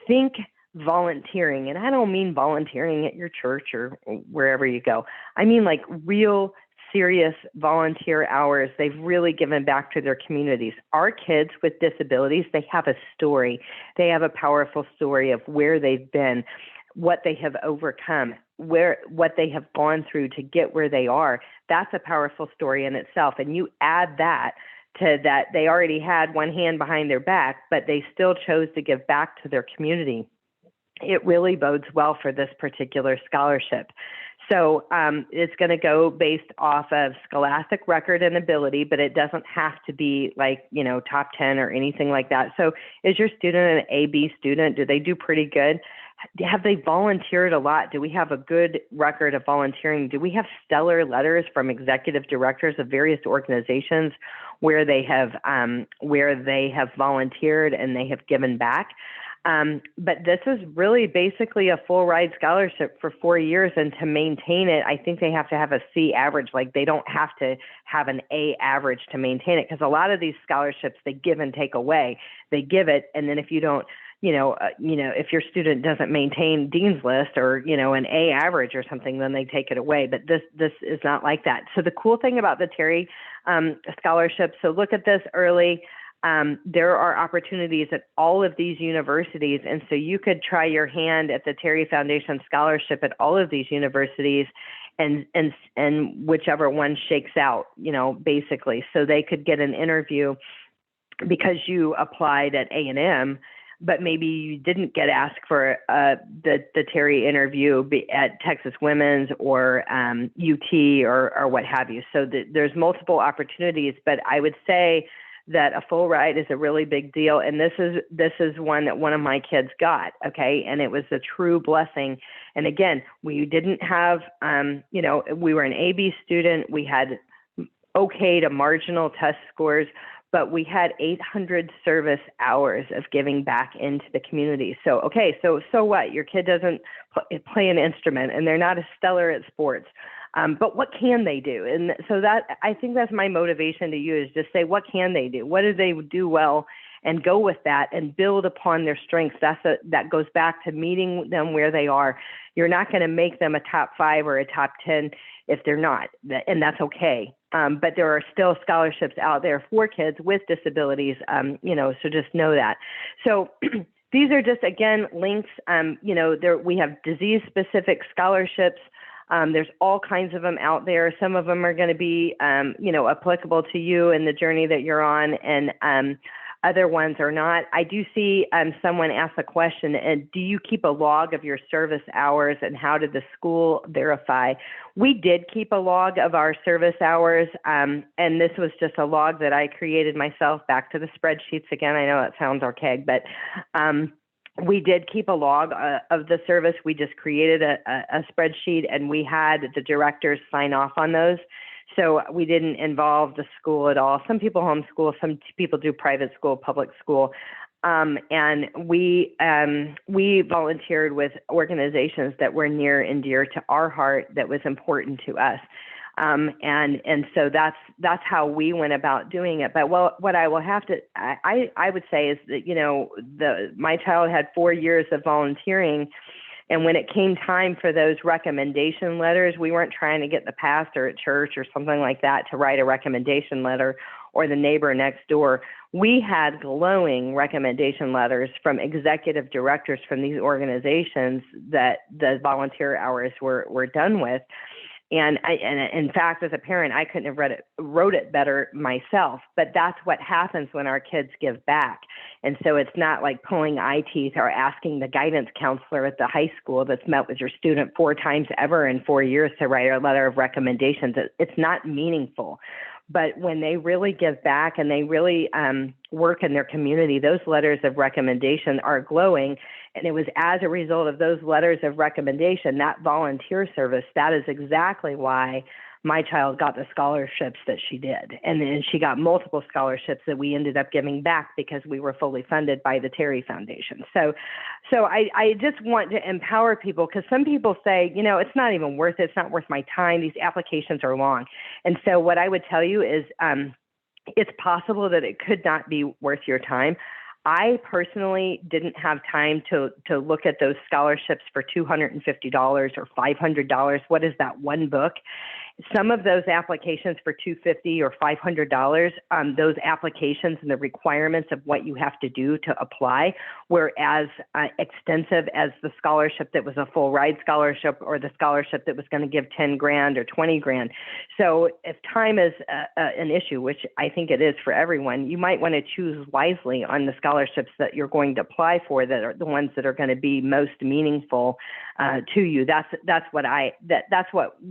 Think volunteering. And I don't mean volunteering at your church or wherever you go. I mean like real serious volunteer hours. They've really given back to their communities. Our kids with disabilities, they have a story. They have a powerful story of where they've been, what they have overcome, what they have gone through to get where they are. That's a powerful story in itself. And you add that to that, they already had one hand behind their back, but they still chose to give back to their community. It really bodes well for this particular scholarship. So it's going to go based off of scholastic record and ability, but it doesn't have to be like, top 10 or anything like that. So is your student an A-B student? Do they do pretty good? Have they volunteered a lot? Do we have a good record of volunteering? Do we have stellar letters from executive directors of various organizations where they have volunteered and they have given back? But this is really basically a full ride scholarship for 4 years. And to maintain it, I think they have to have a C average. Like they don't have to have an A average to maintain it, because a lot of these scholarships, they give and take away. They give it. And then if you don't, if your student doesn't maintain Dean's List or, an A average or something, then they take it away. But this is not like that. So the cool thing about the Terry scholarship, so look at this early. There are opportunities at all of these universities. And so you could try your hand at the Terry Foundation Scholarship at all of these universities and whichever one shakes out, basically. So they could get an interview because you applied at A&M, but maybe you didn't get asked for the Terry interview at Texas Women's or UT or what have you. So there's multiple opportunities, but I would say that a full ride is a really big deal. And this is one that one of my kids got, okay? And it was a true blessing. And again, we didn't have, we were an AB student. We had okay to marginal test scores, but we had 800 service hours of giving back into the community. So, okay, so what? Your kid doesn't play an instrument and they're not a stellar at sports. But what can they do? And so that, I think that's my motivation to you, is just say, what can they do? What do they do well? And go with that and build upon their strengths. That goes back to meeting them where they are. You're not going to make them a top 5 or a top 10 if they're not, and that's okay. But there are still scholarships out there for kids with disabilities, so just know that. So these are just, again, links. We have disease-specific scholarships. There's all kinds of them out there. Some of them are going to be, applicable to you and the journey that you're on, and other ones are not. I do see someone ask a question, and do you keep a log of your service hours, and how did the school verify? We did keep a log of our service hours, and this was just a log that I created myself. Back to the spreadsheets again. I know that sounds archaic, but we did keep a log of the service. We just created a spreadsheet, and we had the directors sign off on those. So we didn't involve the school at all. Some people homeschool, some people do private school, public school. And we volunteered with organizations that were near and dear to our heart, that was important to us. And so that's how we went about doing it. But what I will have to, I would say is that, my child had 4 years of volunteering. And when it came time for those recommendation letters, we weren't trying to get the pastor at church or something like that to write a recommendation letter, or the neighbor next door. We had glowing recommendation letters from executive directors from these organizations that the volunteer hours were done with. And in fact, as a parent, I couldn't have wrote it better myself. But that's what happens when our kids give back. And so it's not like pulling eye teeth or asking the guidance counselor at the high school that's met with your student 4 times ever in 4 years to write a letter of recommendations. It's not meaningful. But when they really give back and they really work in their community, those letters of recommendation are glowing. And it was as a result of those letters of recommendation, that volunteer service, that is exactly why my child got the scholarships that she did. And then she got multiple scholarships that we ended up giving back because we were fully funded by the Terry Foundation. So I just want to empower people, because some people say, it's not even worth it. It's not worth my time. These applications are long. And so what I would tell you is it's possible that it could not be worth your time. I personally didn't have time to look at those scholarships for $250 or $500. What is that one book? Some of those applications for $250 or $500, those applications and the requirements of what you have to do to apply were as extensive as the scholarship that was a full ride scholarship, or the scholarship that was going to give 10 grand or 20 grand. So if time is an issue, which I think it is for everyone, you might want to choose wisely on the scholarships that you're going to apply for, that are the ones that are going to be most meaningful to you. That's what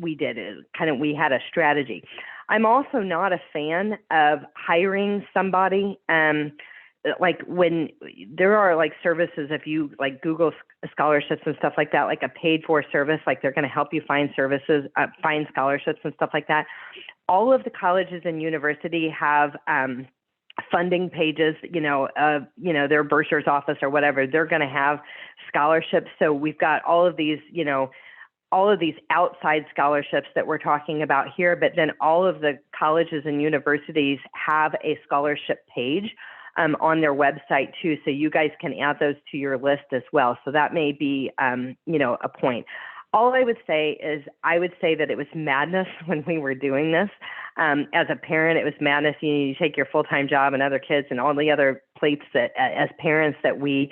we did. Is kind of, we had a strategy. I'm also not a fan of hiring somebody. Like when there are like services, if you like Google scholarships and stuff like that, like a paid for service, like they're going to help you find services, find scholarships and stuff like that. All of the colleges and university have funding pages, their bursar's office or whatever, they're going to have scholarships. So we've got all of these outside scholarships that we're talking about here, but then all of the colleges and universities have a scholarship page on their website too. So you guys can add those to your list as well. So that may be, a point. All I would say is I would say that it was madness when we were doing this. As a parent, it was madness. You take your full-time job and other kids and all the other plates that as parents that we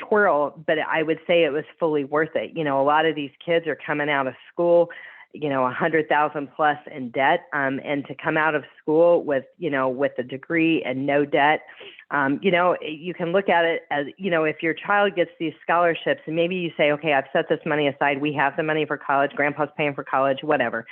twirl, but I would say it was fully worth it. A lot of these kids are coming out of school, 100,000 plus in debt, and to come out of school with a degree and no debt, you can look at it as, if your child gets these scholarships and maybe you say, okay, I've set this money aside. We have the money for college, grandpa's paying for college, whatever.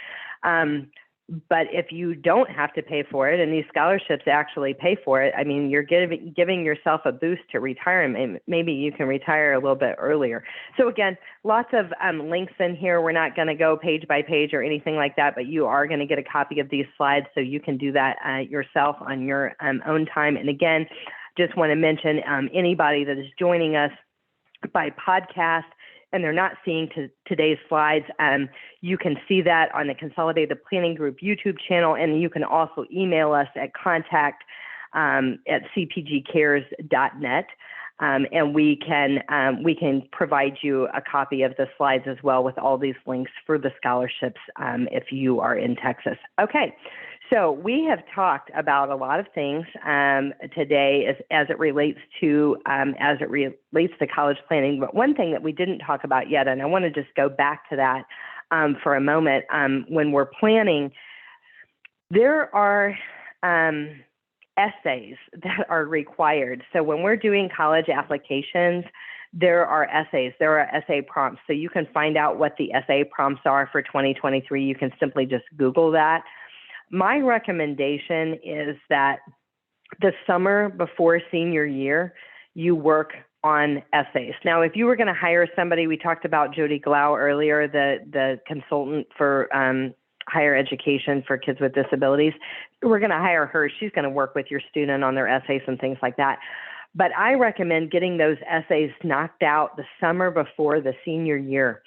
But if you don't have to pay for it and these scholarships actually pay for it, I mean, you're giving yourself a boost to retirement. Maybe you can retire a little bit earlier. So again, lots of links in here. We're not going to go page by page or anything like that, but you are going to get a copy of these slides so you can do that yourself on your own time. And again, just want to mention anybody that is joining us by podcast and they're not seeing today's slides, you can see that on the Consolidated Planning Group YouTube channel, and you can also email us at contact@cpgcares.net, and we can provide you a copy of the slides as well with all these links for the scholarships if you are in Texas. Okay. So we have talked about a lot of things today as it relates to college planning. But one thing that we didn't talk about yet, and I want to just go back to that for a moment, when we're planning, there are essays that are required. So when we're doing college applications, there are essays, there are essay prompts. So you can find out what the essay prompts are for 2023. You can simply just Google that. My recommendation is that the summer before senior year, you work on essays. Now, if you were going to hire somebody, we talked about Jody Glau earlier, the consultant for higher education for kids with disabilities. We're going to hire her. She's going to work with your student on their essays and things like that. But I recommend getting those essays knocked out the summer before the senior year.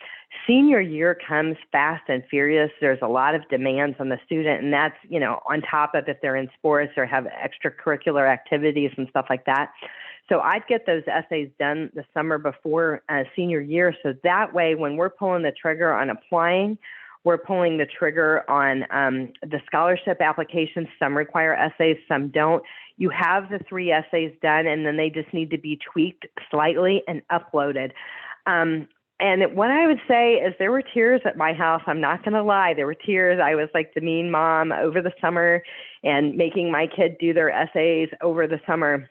Senior year comes fast and furious. There's a lot of demands on the student, and that's, on top of if they're in sports or have extracurricular activities and stuff like that. So I'd get those essays done the summer before senior year. So that way, when we're pulling the trigger on applying, we're pulling the trigger on the scholarship applications. Some require essays, some don't. You have the 3 essays done, and then they just need to be tweaked slightly and uploaded. And what I would say is there were tears at my house. I'm not going to lie. There were tears. I was like the mean mom over the summer and making my kid do their essays over the summer.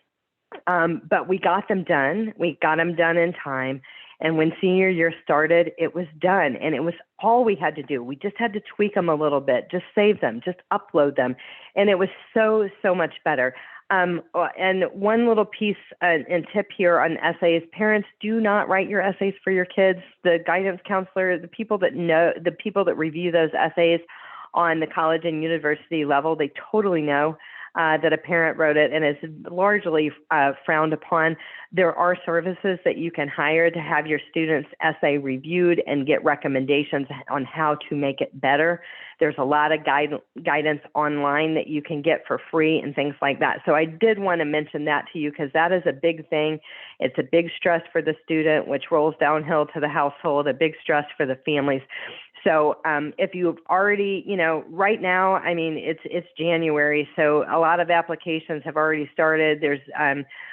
But we got them done. We got them done in time. And when senior year started, it was done. And it was all we had to do. We just had to tweak them a little bit, just save them, just upload them. And it was so, so much better. And one little piece and tip here on essays: parents, do not write your essays for your kids. The guidance counselor, the people that review those essays on the college and university level. They totally know that a parent wrote it, and it's largely frowned upon. There are services that you can hire to have your students' essay reviewed and get recommendations on how to make it better. There's a lot of guidance online that you can get for free and things like that. So I did want to mention that to you because that is a big thing. It's a big stress for the student, which rolls downhill to the household, a big stress for the families. So if you've already, right now, I mean, it's January, so a lot of applications have already started. There's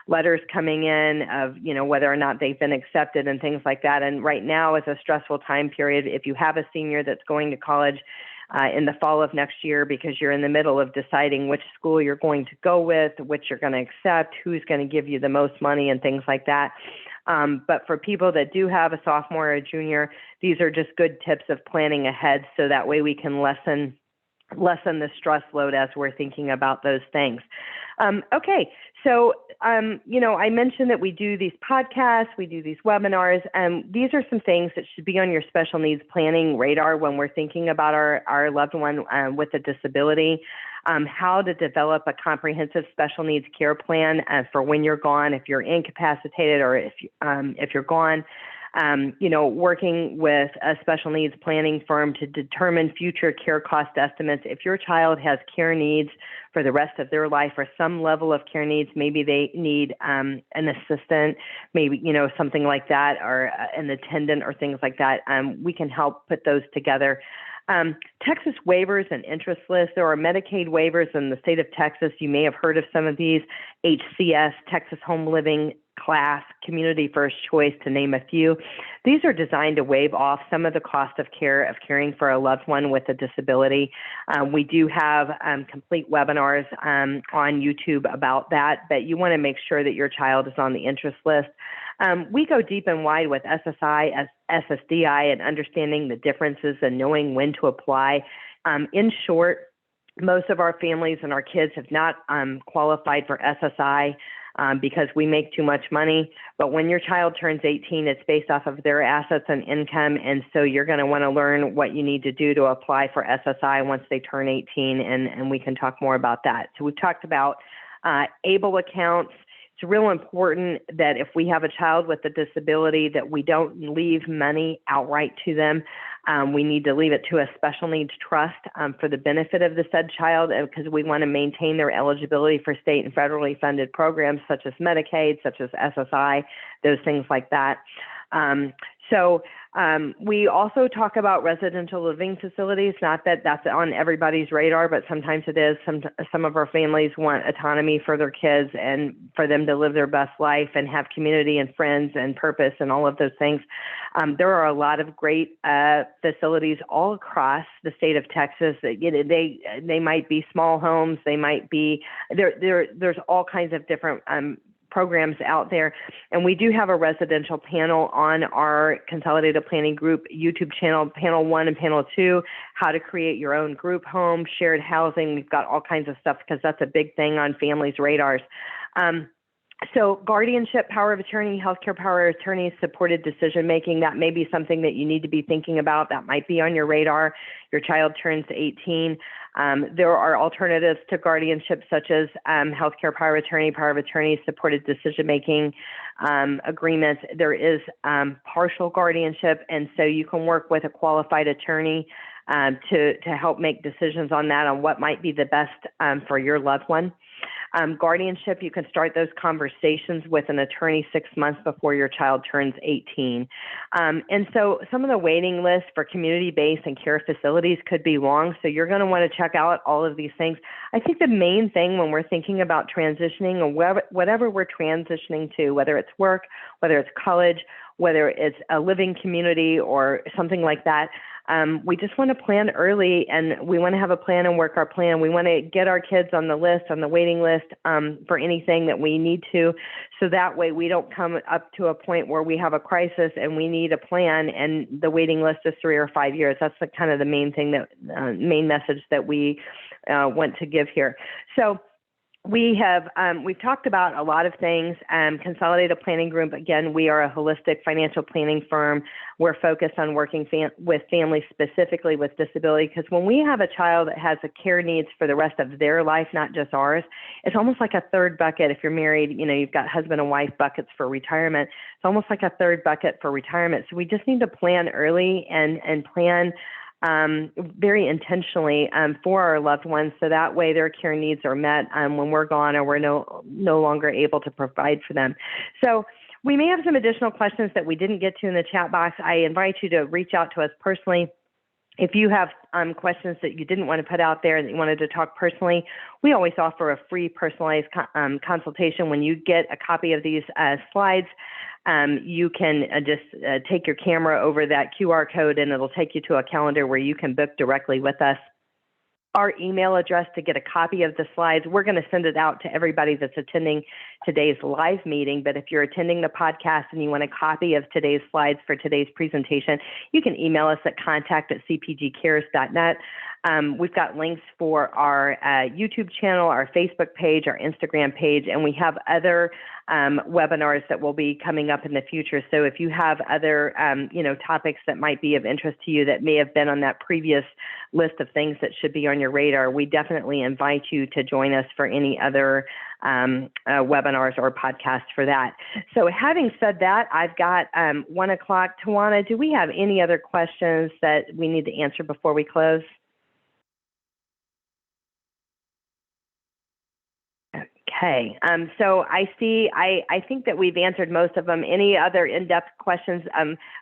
letters coming in of, whether or not they've been accepted and things like that. And right now is a stressful time period. If you have a senior that's going to college in the fall of next year because you're in the middle of deciding which school you're going to go with, which you're going to accept, who's going to give you the most money and things like that. But for people that do have a sophomore or a junior, these are just good tips of planning ahead so that way we can lessen the stress load as we're thinking about those things. Okay, so, I mentioned that we do these podcasts, we do these webinars, and these are some things that should be on your special needs planning radar when we're thinking about our loved one with a disability. How to develop a comprehensive special needs care plan for when you're gone, if you're incapacitated or if you're gone. Working with a special needs planning firm to determine future care cost estimates. If your child has care needs for the rest of their life or some level of care needs, maybe they need an assistant, maybe, something like that, or an attendant or things like that, we can help put those together. Texas waivers and interest lists. There are Medicaid waivers in the state of Texas. You may have heard of some of these. HCS, Texas Home Living Class, Community First Choice, to name a few. These are designed to waive off some of the cost of caring for a loved one with a disability. We do have complete webinars on YouTube about that, but you want to make sure that your child is on the interest list. We go deep and wide with SSI, SSDI, and understanding the differences and knowing when to apply. In short, most of our families and our kids have not qualified for SSI because we make too much money. But when your child turns 18, it's based off of their assets and income. And so you're going to want to learn what you need to do to apply for SSI once they turn 18. And we can talk more about that. So we've talked about ABLE accounts. It's real important that if we have a child with a disability that we don't leave money outright to them. We need to leave it to a special needs trust for the benefit of the said child because we want to maintain their eligibility for state and federally funded programs such as Medicaid, such as SSI, those things like that. We also talk about residential living facilities, not that that's on everybody's radar, but sometimes it is. Some of our families want autonomy for their kids and for them to live their best life and have community and friends and purpose and all of those things. There are a lot of great facilities all across the state of Texas. They might be small homes. They might be, there's all kinds of different programs out there. And we do have a residential panel on our Consolidated Planning Group YouTube channel, Panel 1 and Panel 2, how to create your own group home, shared housing. We've got all kinds of stuff because that's a big thing on families' radars. So guardianship, power of attorney, healthcare power of attorney, supported decision-making, that may be something that you need to be thinking about. That might be on your radar. Your child turns 18. There are alternatives to guardianship such as healthcare power of attorney, supported decision-making agreements. There is partial guardianship, and so you can work with a qualified attorney to help make decisions on that, on what might be the best for your loved one. Guardianship, you can start those conversations with an attorney 6 months before your child turns 18. And so some of the waiting lists for community-based and care facilities could be long, so you're going to want to check out all of these things. I think the main thing when we're thinking about transitioning or whatever we're transitioning to, whether it's work, whether it's college, whether it's a living community or something like that, we just want to plan early, and we want to have a plan and work our plan. We want to get our kids on the list, on the waiting list for anything that we need to, so that way we don't come up to a point where we have a crisis and we need a plan and the waiting list is 3 or 5 years. That's the kind of the main thing that main message that we want to give here. So We've talked about a lot of things. Consolidated Planning Group, again, we are a holistic financial planning firm. We're focused on working with families specifically with disability, because when we have a child that has a care needs for the rest of their life, not just ours, it's almost like a third bucket. If you're married, you've got husband and wife buckets for retirement. It's almost like a third bucket for retirement. So we just need to plan early and plan very intentionally for our loved ones, so that way their care needs are met when we're gone or we're no longer able to provide for them. So we may have some additional questions that we didn't get to in the chat box. I invite you to reach out to us personally. If you have questions that you didn't want to put out there that you wanted to talk personally, we always offer a free personalized consultation. When you get a copy of these slides, you can just take your camera over that QR code and it'll take you to a calendar where you can book directly with us. Our email address to get a copy of the slides, we're going to send it out to everybody that's attending today's live meeting. But if you're attending the podcast and you want a copy of today's slides for today's presentation, you can email us at contact@cpgcares.net. We've got links for our YouTube channel, our Facebook page, our Instagram page, and we have other webinars that will be coming up in the future. So if you have other, topics that might be of interest to you that may have been on that previous list of things that should be on your radar, we definitely invite you to join us for any other webinars or podcasts for that. So having said that, I've got 1 o'clock. Tawana, do we have any other questions that we need to answer before we close? Okay, so I think that we've answered most of them. Any other in-depth questions,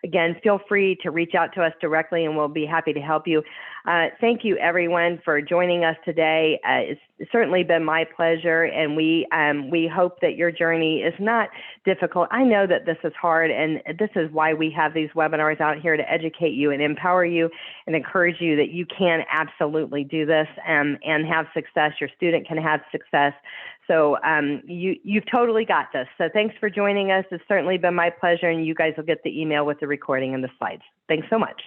again, feel free to reach out to us directly and we'll be happy to help you. Thank you everyone for joining us today. It's certainly been my pleasure, and we hope that your journey is not difficult. I know that this is hard, and this is why we have these webinars out here, to educate you and empower you and encourage you that you can absolutely do this and have success. Your student can have success. So you've totally got this. So thanks for joining us. It's certainly been my pleasure, and you guys will get the email with the recording and the slides. Thanks so much.